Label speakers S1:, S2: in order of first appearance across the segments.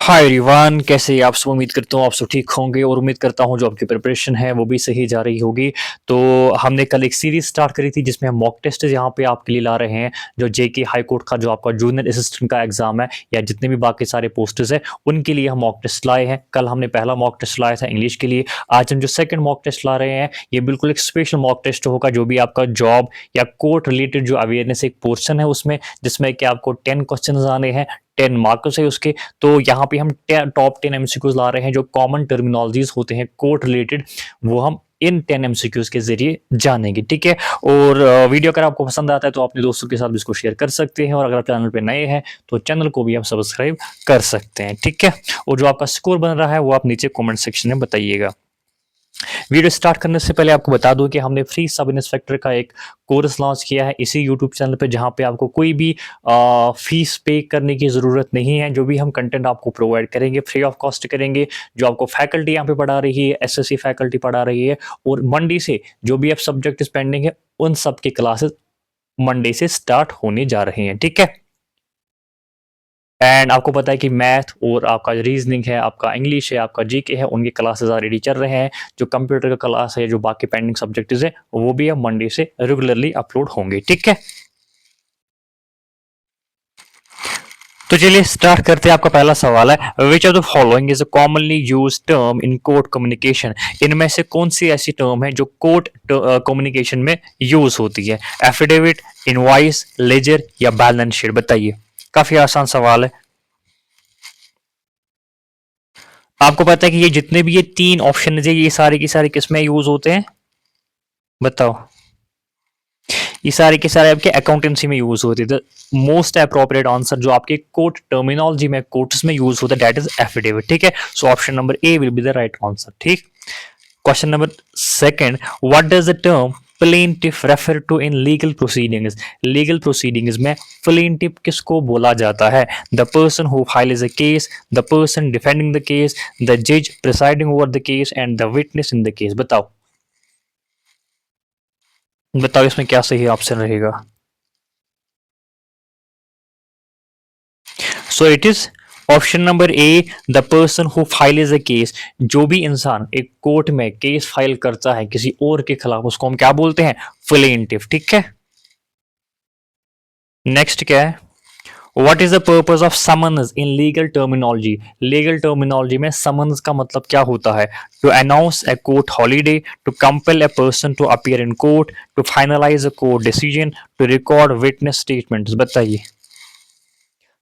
S1: Hi everyone, कैसे आप सब। उम्मीद करता हूँ आप सब ठीक होंगे और उम्मीद करता हूँ जो आपकी प्रिपरेशन है वो भी सही जा रही होगी। तो हमने कल एक सीरीज स्टार्ट करी थी जिसमें हम मॉक टेस्ट यहाँ पे आपके लिए ला रहे हैं। जो जेके हाई कोर्ट का जो आपका जूनियर असिस्टेंट का एग्जाम है या जितने भी बाकी सारे पोस्टर्स है उनके लिए हम मॉक टेस्ट लाए हैं। कल हमने पहला मॉक टेस्ट लाया था इंग्लिश के लिए। आज हम जो सेकंड मॉक टेस्ट ला रहे हैं ये बिल्कुल एक स्पेशल मॉक टेस्ट होगा जो भी आपका जॉब या कोर्ट रिलेटेड जो अवेयरनेस एक पोर्शन है उसमें, जिसमें कि आपको 10 क्वेश्चन आने हैं, 10 मार्क्स है उसके। तो यहाँ पे हम टॉप 10 एमसीक्यूज ला रहे हैं जो कॉमन टर्मिनोलॉजीज होते हैं कोर्ट रिलेटेड, वो हम इन 10 एमसीक्यूज के जरिए जानेंगे। ठीक है। और वीडियो अगर आपको पसंद आता है तो अपने दोस्तों के साथ भी इसको शेयर कर सकते हैं, और अगर आप चैनल पे नए हैं तो चैनल को भी आप सब्सक्राइब कर सकते हैं। ठीक है। और जो आपका स्कोर बन रहा है वो आप नीचे कमेंट सेक्शन में बताइएगा। वीडियो स्टार्ट करने से पहले आपको बता दूं कि हमने फ्री सब इंस्पेक्टर का एक कोर्स लॉन्च किया है इसी यूट्यूब चैनल पे, जहां पे आपको कोई भी फीस पे करने की ज़रूरत नहीं है। जो भी हम कंटेंट आपको प्रोवाइड करेंगे फ्री ऑफ कॉस्ट करेंगे। जो आपको फैकल्टी यहाँ पे पढ़ा रही है, एसएससी फैकल्टी पढ़ा रही है, और मंडे से जो भी आप सब्जेक्ट पेंडिंग है उन सब की क्लासेस मंडे से स्टार्ट होने जा रही हैं। ठीक है। एंड आपको पता है कि मैथ और आपका रीजनिंग है, आपका इंग्लिश है, आपका जीके है, उनके क्लासेस ऑलरेडी चल रहे हैं। जो कंप्यूटर का क्लास है, जो बाकी पेंडिंग सब्जेक्ट्स है, वो भी अब मंडे से रेगुलरली अपलोड होंगे। ठीक है। तो चलिए स्टार्ट करते हैं। आपका पहला सवाल है, which of the following is a commonly used term in court communication. इनमें से कौन सी ऐसी टर्म है जो कोर्ट कम्युनिकेशन में यूज होती है? एफिडेविट, इनवॉइस, लेजर या बैलेंस शीट? बताइए। काफी आसान सवाल है। आपको पता है कि ये जितने भी ये तीन ऑप्शन है ये सारे की सारे किस में यूज होते हैं? बताओ। ये सारे के सारे आपके अकाउंटेंसी में यूज होते हैं। मोस्ट अप्रोप्रिएट आंसर जो आपके कोर्ट टर्मिनोलॉजी में कोर्ट्स में यूज होता है दैट इज एफिडेविट। ठीक है। So option number A will be the right answer. ठीक। Question number second, what does the term plaintiff refer to in legal proceedings. Legal proceedings में plaintiff किसको बोला जाता है? The person who files a case, the person defending the case, the जज presiding over the case and the witness in the case. बताओ। बताओ इसमें क्या सही ऑप्शन रहेगा? सो it is option number A, the person who files a case. जो भी इंसान एक कोर्ट में केस फाइल करता है किसी और के खिलाफ उसको हम क्या बोलते हैं? प्लेंटिफ। ठीक है। नेक्स्ट क्या है? What is the purpose of summons in legal terminology. Legal terminology में समन्स का मतलब क्या होता है? To announce a court holiday, to compel a person to appear in court, to finalise a court decision, to record witness statements. बताइए।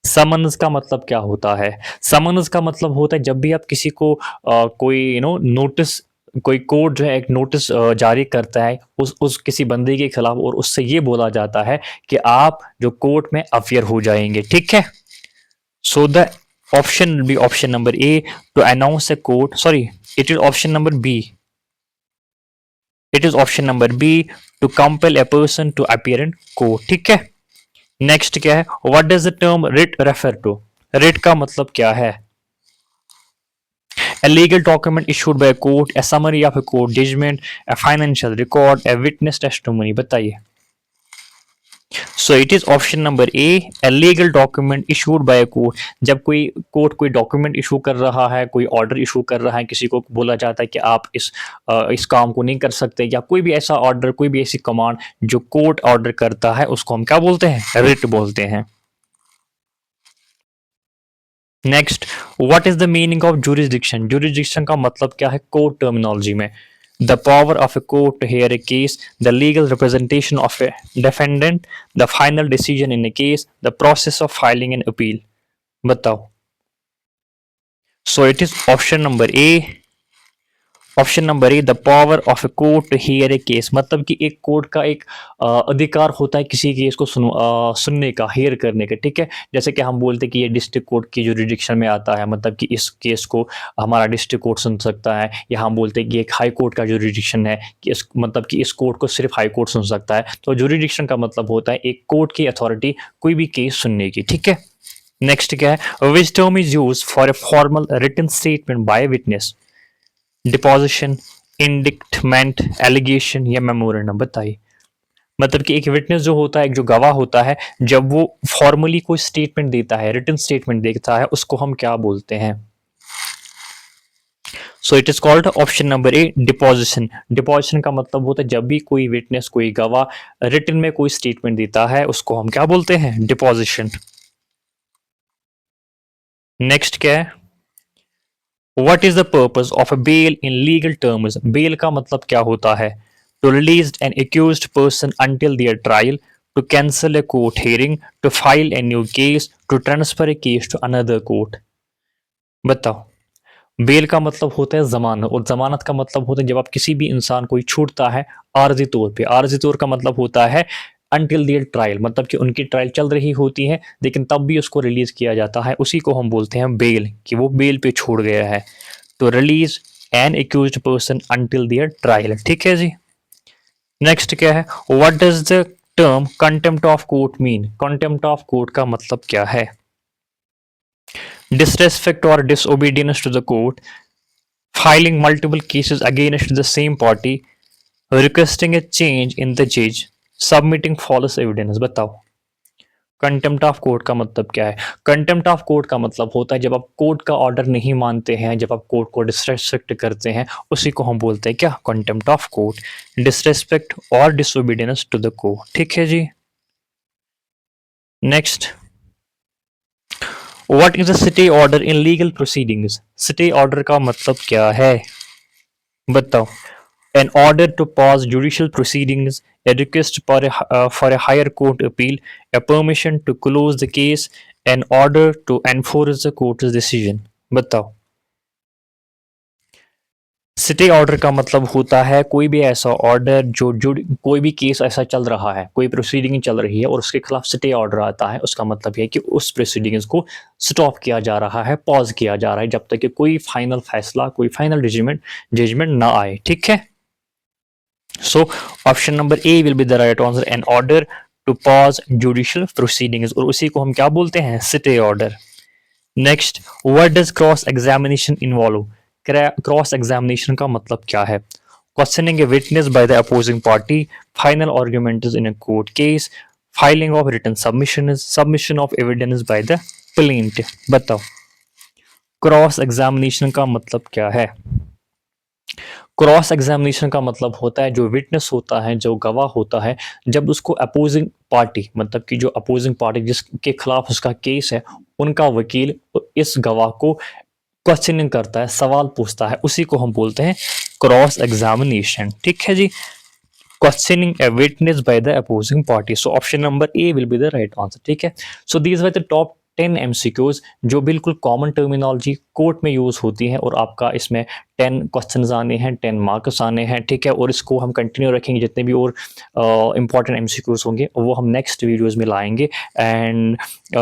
S1: Summons का मतलब क्या होता है? समन्स का मतलब होता है जब भी आप किसी को कोई नोटिस, कोई कोर्ट जो है एक नोटिस जारी करता है उस किसी बंदे के खिलाफ, और उससे ये बोला जाता है कि आप जो कोर्ट में अफियर हो जाएंगे। ठीक है। So the option B, option number A, to announce a court, sorry it is option number B, it is option number B, to compel a person to appear in court. ठीक है। Next क्या है? What does the term writ refer to. Writ का मतलब क्या है? A legal document issued by a court, a summary of a court judgment, a financial record, a witness testimony। बताइए। सो it is option number A, a legal document issued by a court। जब कोई court कोई document issue कर रहा है, कोई order issue कर रहा है, किसी को बोला जाता है कि आप इस काम को नहीं कर सकते, या कोई भी ऐसा ऑर्डर, कोई भी ऐसी कमांड जो कोर्ट ऑर्डर करता है उसको हम क्या बोलते हैं? रिट बोलते हैं। Next, what is the meaning of jurisdiction. Jurisdiction का मतलब क्या है कोर्ट टर्मिनोलॉजी में? The power of a court to hear a case, the legal representation of a defendant, the final decision in a case, the process of filing an appeal. बताओ। So it is option number A, option number A, the power of a court to hear a case. मतलब कि एक court का एक अधिकार होता है किसी केस को सुनने का, हियर करने का। ठीक है। जैसे कि हम बोलते हैं कि ये डिस्ट्रिक्ट कोर्ट की जुरिडिक्शन में आता है, मतलब कि इस केस को हमारा डिस्ट्रिक्ट कोर्ट सुन सकता है, या हम बोलते हैं कि एक हाई कोर्ट का जुरिडिक्शन है कि इस मतलब कि इस कोर्ट को सिर्फ हाई कोर्ट सुन सकता है। तो जुरिडिक्शन का मतलब होता है एक कोर्ट की अथॉरिटी कोई भी केस सुनने की। ठीक है। नेक्स्ट क्या है? Which term is use for a formal written statement by witness. Deposition, indictment, allegation या मेमोरेंडम। बताइए। मतलब कि एक विटनेस जो होता है, एक जो गवाह होता है, जब वो फॉर्मली कोई स्टेटमेंट देता है, रिटन स्टेटमेंट देता है, उसको हम क्या बोलते हैं? सो it is called option number A deposition. Deposition का मतलब होता है जब भी कोई विटनेस, कोई गवाह रिटन में कोई स्टेटमेंट देता है, उसको हम क्या बोलते हैं? डिपोजिशन। नेक्स्ट क्या है? What is the purpose of a bail in legal terms? Bail का मतलब क्या होता है? To release an accused person until their trial, to cancel a court hearing, to file a new case, to transfer a case to another court. बताओ। Bail का मतलब होता है जमानत, और जमानत का मतलब होता है जब आप किसी भी इंसान को छूटता है आर्जी तौर पे। आर्जी तौर का मतलब होता है अनटिल देयर ट्रायल, मतलब कि उनकी ट्रायल चल रही होती है लेकिन तब भी उसको रिलीज किया जाता है, उसी को हम बोलते हैं बेल, कि वो बेल पे छोड़ गया है। तो release an accused person until their trial. ठीक है जी। नेक्स्ट क्या है? What does the term contempt of court mean? Contempt of court का मतलब क्या है? Disrespect or disobedience to the court, filing multiple cases against the same party, requesting a change in the judge, submitting false evidence। बताओ। Contempt of court का मतलब क्या है? Contempt of court का मतलब होता है जब आप कोर्ट का ऑर्डर नहीं मानते हैं, जब आप कोर्ट को डिसरेस्पेक्ट करते हैं, उसी को हम बोलते हैं क्या? Contempt of court. डिसरेस्पेक्ट और डिसोबीडियंस टू द कोर्ट। ठीक है जी। Next, what is a stay order in legal proceedings? Stay order का मतलब क्या है? बताओ। An order to pause judicial proceedings, a request for a higher court appeal, a permission to close the case, an order to enforce the court's decision। बताओ। Stay order का मतलब होता है कोई भी ऐसा ऑर्डर जो कोई भी केस ऐसा चल रहा है, कोई प्रोसीडिंग चल रही है और उसके खिलाफ स्टे ऑर्डर आता है, उसका मतलब यह है कि उस प्रोसीडिंग्स को स्टॉप किया जा रहा है, पॉज किया जा रहा है, जब तक कि कोई फाइनल फैसला, कोई फाइनल जजमेंट ना आए। ठीक है। So option number A will be the right answer, an order to pause judicial proceedings, और उसी को हम क्या बोलते हैं? stay order। Next, what does cross examination involve? Cross examination का मतलब क्या है? Questioning a witness by the opposing party, final argument is in a court case, filing of written submissions, submission of evidence by the plaintiff। बताओ। Cross examination का मतलब क्या है? Cross examination का मतलब होता है जो विटनेस होता है, जो गवाह होता है, जब उसको अपोजिंग पार्टी, मतलब कि जो अपोजिंग पार्टी जिसके खिलाफ उसका केस है, उनका वकील इस गवाह को क्वेश्चनिंग करता है, सवाल पूछता है, उसी को हम बोलते हैं क्रॉस एग्जामिनेशन। ठीक है जी। Questioning a witness by the opposing party. So option number A will be the right answer. ठीक है। So these were the top 10 MCQs जो बिल्कुल कॉमन टर्मिनोलॉजी कोर्ट में यूज होती हैं, और आपका इसमें 10 क्वेश्चंस आने हैं, 10 मार्क्स आने हैं। ठीक है। और इसको हम कंटिन्यू रखेंगे, जितने भी और इंपॉर्टेंट एमसीक्यूज होंगे वो हम नेक्स्ट वीडियोस में लाएंगे। एंड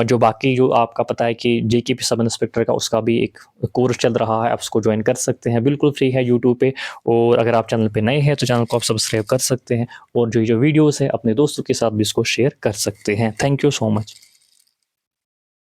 S1: जो बाकी जो आपका पता है कि जेकेपी सब इंस्पेक्टर का उसका भी एक कोर्स चल रहा है, आप उसको ज्वाइन कर सकते हैं, बिल्कुल फ्री है यूट्यूब पे। और अगर आप चैनल पे नए हैं तो चैनल को आप सब्सक्राइब कर सकते हैं, और जो वीडियोस है अपने दोस्तों के साथ भी इसको शेयर कर सकते हैं। Thank you so much.